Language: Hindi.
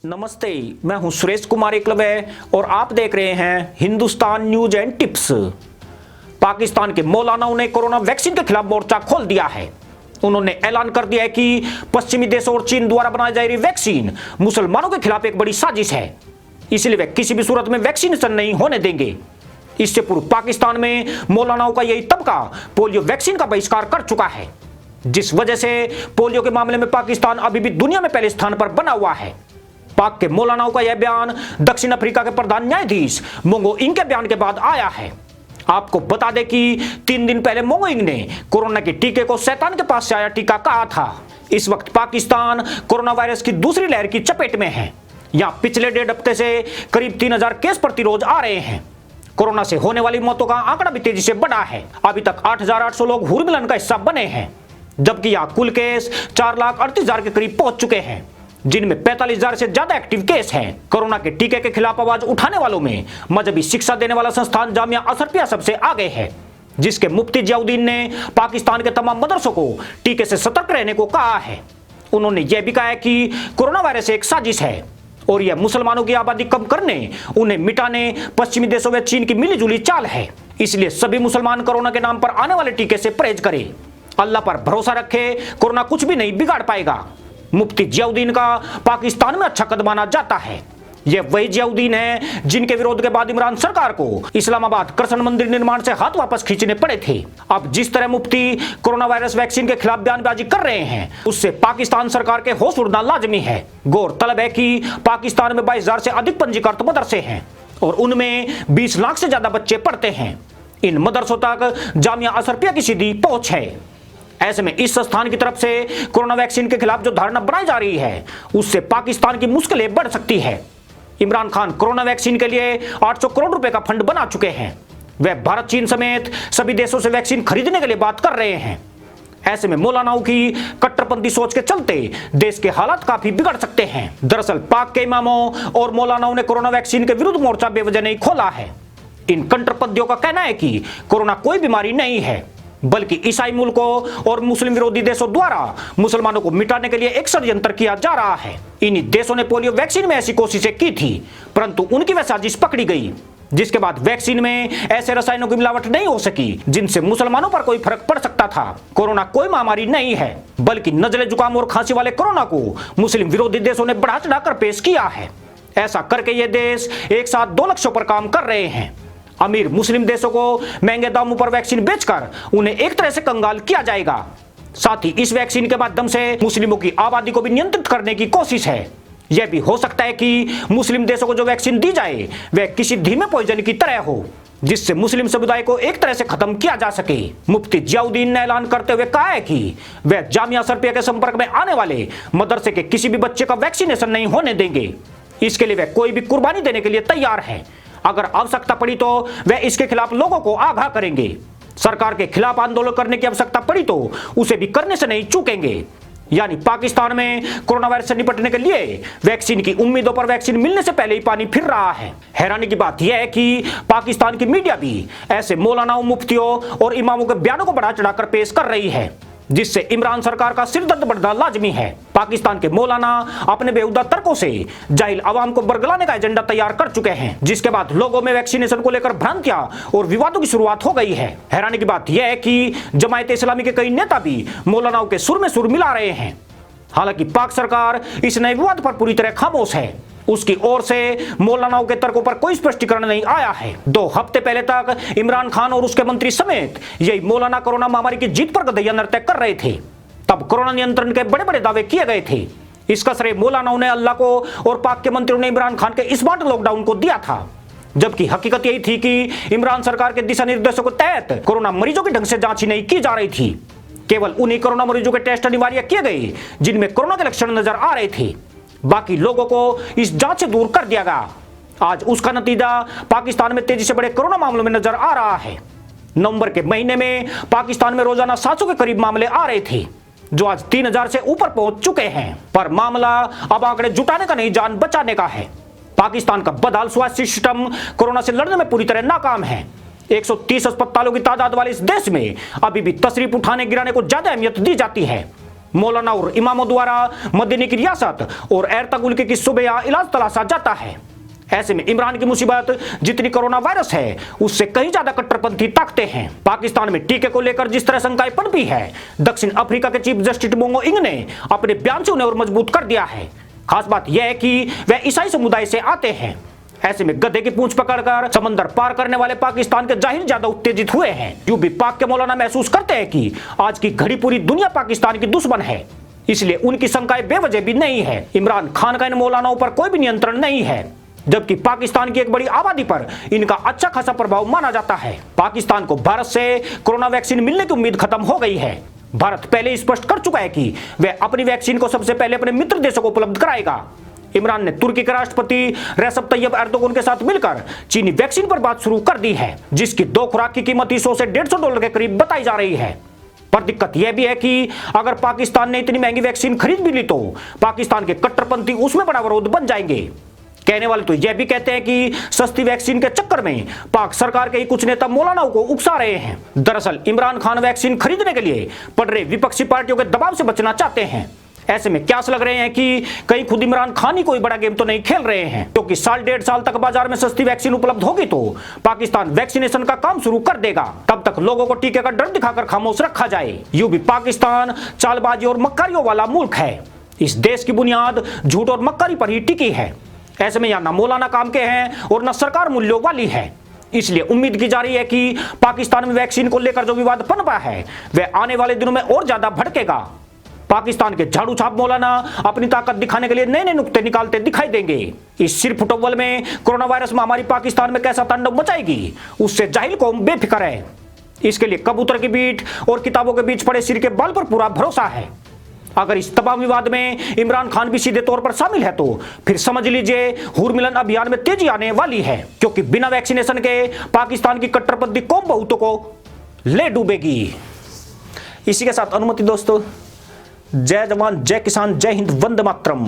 नमस्ते, मैं हूं सुरेश कुमार एकलव्य और आप देख रहे हैं Hindustan news and tips. Pakistan के मौलानाओं ने कोरोना वैक्सीन के खिलाफ मोर्चा खोल दिया है। उन्होंने ऐलान कर दिया है कि पश्चिमी देशों और चीन द्वारा बनाई जा रही वैक्सीन मुसलमानों के खिलाफ एक बड़ी साजिश है, इसलिए वे किसी भी सूरत में वैक्सीनेशन नहीं होने देंगे। इससे पूर्व पाकिस्तान में मौलानाओं का यही तबका पोलियो वैक्सीन का बहिष्कार कर चुका है, जिस वजह से पोलियो के मामले में पाकिस्तान अभी भी दुनिया में पहले स्थान पर बना हुआ है। पाक के मौलानाओं का यह बयान दक्षिण अफ्रीका के प्रधान न्यायाधीश मोंगो इंग के बयान के बाद आया है। आपको बता दें कि 3 दिन पहले मोंगो इंग ने कोरोना के टीके को शैतान के पास से आया टीका कहा था। इस वक्त पाकिस्तान कोरोना वायरस की दूसरी लहर की चपेट में है। यहाँ पिछले 1.5 हफ्ते से करीब 3000 केस प्रति रोज आ रहे हैं। कोरोना से होने वाली मौतों का आंकड़ा भी तेजी से बढ़ा है। अभी तक 8800 लोग हुरमिलन का हिस्सा बने हैं, जबकि यहाँ कुल केस 4,38,000 के करीब पहुंच चुके हैं, जिनमें 45,000 से ज्यादा एक्टिव केस हैं। कोरोना के टीके के खिलाफ आवाज उठाने वालों में मजहबी शिक्षा देने वाला संस्थान जामिया अशरफिया सबसे आगे है, जिसके मुफ्ती जियाउद्दीन ने पाकिस्तान के तमाम मदरसों को टीके से सतर्क रहने को कहा है। उन्होंने यह भी कहा है कि कोरोना वायरस एक साजिश है और यह मुसलमानों की आबादी कम करने, उन्हें मिटाने पश्चिमी देशों में चीन की मिलीजुली चाल है। इसलिए सभी मुसलमान कोरोना के नाम पर आने वाले टीके से परहेज करें, अल्लाह पर भरोसा रखे, कोरोना कुछ भी नहीं बिगाड़ पाएगा। मुफ्ती जियाउद्दीन का पाकिस्तान में अच्छा कद माना जाता है। यह वही जियाउद्दीन है जिनके विरोध के बाद इमरान सरकार को इस्लामाबाद कृष्ण मंदिर निर्माण से हाथ वापस खींचने पड़े थे। अब जिस तरह मुफ्ती कोरोना वायरस वैक्सीन के खिलाफ बयानबाजी कर रहे हैं, उससे पाकिस्तान सरकार के होश उड़ना लाजमी है। गौरतलब है कि पाकिस्तान में 22,000 से अधिक पंजीकृत मदरसे हैं और उनमें 20 लाख से ज्यादा बच्चे पढ़ते हैं। इन मदरसों तक जामिया अशरफिया की सीधी पहुंच है। ऐसे में इस संस्थान की तरफ से कोरोना वैक्सीन के खिलाफ जो धारणा बनाई जा रही है, उससे पाकिस्तान की मुश्किलें बढ़ सकती है। इमरान खान कोरोना वैक्सीन के लिए 800 करोड़ रुपए का फंड बना चुके हैं। वह भारत, चीन समेत सभी देशों से वैक्सीन खरीदने के लिए बात कर रहे हैं। ऐसे में मौलानाओं की कट्टरपंथी सोच के चलते देश के हालात काफी बिगड़ सकते हैं। दरअसल पाक के इमामों और मौलानाओं ने कोरोना वैक्सीन के विरुद्ध मोर्चा बेवजह नहीं खोला है। इन कट्टरपंथियों का कहना है कि कोरोना कोई बीमारी नहीं है, बल्कि ईसाई मुल्कों और मुस्लिम विरोधी देशों द्वारा मुसलमानों को मिटाने के लिए एक षड्यंत्र किया जा रहा है। इन्हीं देशों ने पोलियो वैक्सीन में ऐसी कोशिशें की थी, परंतु उनकी वह साजिश पकड़ी गई, जिसके बाद वैक्सीन में ऐसे रसायनों की मिलावट नहीं हो सकी जिनसे मुसलमानों पर कोई फर्क पड़ सकता था। कोरोना कोई महामारी नहीं है, बल्कि नजले, जुकाम और खांसी वाले कोरोना को मुस्लिम विरोधी देशों ने बढ़ा चढ़ाकर पेश किया है। ऐसा करके ये देश एक साथ 2 लक्ष्यों पर काम कर रहे हैं। अमीर मुस्लिम देशों को महंगे दामों पर वैक्सीन बेचकर उन्हें एक तरह से कंगाल किया जाएगा। साथ ही इस वैक्सीन के माध्यम से मुस्लिमों की आबादी को भी नियंत्रित करने की कोशिश है। यह भी हो सकता है कि मुस्लिम देशों को जो वैक्सीन दी जाए वह किसी धीमे पॉइजन की तरह हो, जिससे मुस्लिम समुदाय को एक तरह से खत्म किया जा सके। मुफ्ती जियाउद्दीन ने ऐलान करते हुए कहा है कि वह जामिया अशरफिया के संपर्क में आने वाले मदरसे के किसी भी बच्चे का वैक्सीनेशन नहीं होने देंगे। इसके लिए वह कोई भी कुर्बानी देने के लिए तैयार है। अगर आवश्यकता पड़ी तो वह इसके खिलाफ लोगों को आगाह करेंगे। सरकार के खिलाफ आंदोलन करने की आवश्यकता पड़ी तो उसे भी करने से नहीं चूकेंगे। यानी पाकिस्तान में कोरोना वायरस से निपटने के लिए वैक्सीन की उम्मीदों पर वैक्सीन मिलने से पहले ही पानी फिर रहा है। हैरानी की बात यह है कि पाकिस्तान की मीडिया भी ऐसे मौलानाओं, मुफ्तियों और इमामों के बयानों को बढ़ा चढ़ाकर पेश कर रही है, जिससे इमरान सरकार का सिरदर्द बढ़ना लाजमी है। पाकिस्तान के मौलाना अपने बेहुदा तर्कों से जाहिल अवाम को बरगलाने का एजेंडा तैयार कर चुके हैं, जिसके बाद लोगों में वैक्सीनेशन को लेकर भ्रांतियां और विवादों की शुरुआत हो गई है। हैरानी की बात यह है कि जमायत इस्लामी के कई नेता भी मौलानाओं के सुर में सुर मिला रहे हैं। हालांकि पाक सरकार इस नए विवाद पर पूरी तरह खामोश है। उसकी ओर से मौलानाओं के तर्कों पर कोई स्पष्टीकरण नहीं आया है। 2 हफ्ते पहले तक इमरान खान और उसके मंत्री समेत यही मौलाना कोरोना महामारी की जीत पर गधैया नृत्य कर रहे थे। तब कोरोना नियंत्रण के बड़े बड़े दावे किए गए थे। इसका श्रेय मौलानाओं ने अल्लाह को और पाक के मंत्रियों ने इमरान खान के स्मार्ट लॉकडाउन को दिया था, जबकि हकीकत यही थी कि इमरान सरकार के दिशा निर्देशों के तहत कोरोना मरीजों की ढंग से जांच ही नहीं की जा रही थी। केवल उन्हीं कोरोना मरीजों के टेस्ट अनिवार्य किए गए जिनमें कोरोना के लक्षण नजर आ रहे थे। बाकी लोगों को इस जांच से दूर कर दिया गया। आज उसका नतीजा पाकिस्तान में तेजी से बढ़े कोरोना मामलों में नजर आ रहा है। नवंबर के महीने में पाकिस्तान में रोजाना 700 के करीब मामले आ रहे थे, जो आज 3000 से ऊपर पहुंच चुके हैं। पर मामला अब आंकड़े जुटाने का नहीं, जान बचाने का है। पाकिस्तान का बदहाल स्वास्थ्य सिस्टम कोरोना से लड़ने में पूरी तरह नाकाम है। 130 अस्पतालों की तादाद वाले इस देश में अभी भी तशरीफ उठाने गिराने को ज्यादा अहमियत दी जाती है। मौलाना और इमामों द्वारा मदीने की रियासत और एर्तुगरुल के किस्सों में इलाज तलाशा जाता है। ऐसे में इमरान की मुसीबत जितनी कोरोना वायरस है उससे कहीं ज्यादा कट्टरपंथी ताकतें हैं। पाकिस्तान में टीके को लेकर जिस तरह शंकाएं पनपी है, दक्षिण अफ्रीका के चीफ जस्टिस बोंगो इंग ने अपने बयान से उन्हें और मजबूत कर दिया है। खास बात यह है कि वह ईसाई समुदाय से आते हैं। ऐसे में गधे की पूंछ पकड़कर समंदर पार करने वाले पाकिस्तान के जाहिर ज्यादा उत्तेजित हुए हैं। यूं भी पाक के मौलाना महसूस करते हैं कि आज की घड़ी पूरी दुनिया पाकिस्तान की दुश्मन है, इसलिए उनकी शंकाएं बेवजह भी नहीं है। इमरान खान का इन मौलानाओं पर कोई भी नियंत्रण नहीं है, जबकि पाकिस्तान की एक बड़ी आबादी पर इनका अच्छा खासा प्रभाव माना जाता है। पाकिस्तान को भारत से कोरोना वैक्सीन मिलने की उम्मीद खत्म हो गई है। भारत पहले ही स्पष्ट कर चुका है कि वह अपनी वैक्सीन को सबसे पहले अपने मित्र देशों को उपलब्ध कराएगा। इमरान ने तुर्की के राष्ट्रपति रेसेप तैयब एर्दोगन के साथ मिलकर चीनी वैक्सीन पर बात शुरू कर दी है, जिसकी 2 खुराक की कीमत $100 से $150 के करीब बताई जा रही है। पर दिक्कत यह भी है कि अगर पाकिस्तान ने इतनी महंगी वैक्सीन खरीद भी ली तो पाकिस्तान के कट्टरपंथी उसमें बड़ा विरोध बन जाएंगे। कहने वाले तो यह भी कहते हैं कि सस्ती वैक्सीन के चक्कर में पाक सरकार के ही कुछ नेता मौलानाओं को उकसा रहे हैं। दरअसल इमरान खान वैक्सीन खरीदने के लिए पड़ रहे विपक्षी पार्टियों के दबाव से बचना चाहते हैं। ऐसे में क्यास लग रहे हैं कि कहीं खुद इमरान खान ही कोई बड़ा गेम तो नहीं खेल रहे हैं, क्योंकि साल 1.5 साल तक बाजार में सस्ती वैक्सीन उपलब्ध होगी तो पाकिस्तान वैक्सीनेशन का काम शुरू कर देगा। तब तक लोगों को टीके का डर दिखाकर खामोश रखा जाए। यूं भी पाकिस्तान चालबाजी और मक्कारियों वाला मुल्क है। इस देश की बुनियाद झूठ और मक्कारी पर ही टिकी है। ऐसे में यहाँ न मौलाना काम के हैं और न सरकार मूल्यों वाली है। इसलिए उम्मीद की जा रही है कि पाकिस्तान में वैक्सीन को लेकर जो विवाद पनपा है वह आने वाले दिनों में और ज्यादा भड़केगा। पाकिस्तान के झाड़ू छाप मौलाना अपनी ताकत दिखाने के लिए नए नए नुक्ते निकालते दिखाई देंगे। इस सिर फुटबॉल में कोरोना वायरस महामारी पाकिस्तान में कैसा तांडव मचाएगी उससे जाहिल कौम बेफिक्र है। इसके लिए कबूतर की बीट और किताबों के बीच पड़े सिर के बाल पर पूरा भरोसा है। अगर इस तमाम विवाद में इमरान खान भी सीधे तौर पर शामिल है तो फिर समझ लीजिए हूर मिलन अभियान में तेजी आने वाली है, क्योंकि बिना वैक्सीनेशन के पाकिस्तान की कट्टरपंथी कौम बहुतों को ले डूबेगी। इसी के साथ अनुमति दोस्तों, जय जवान जय किसान जय हिंद वंदे मातरम।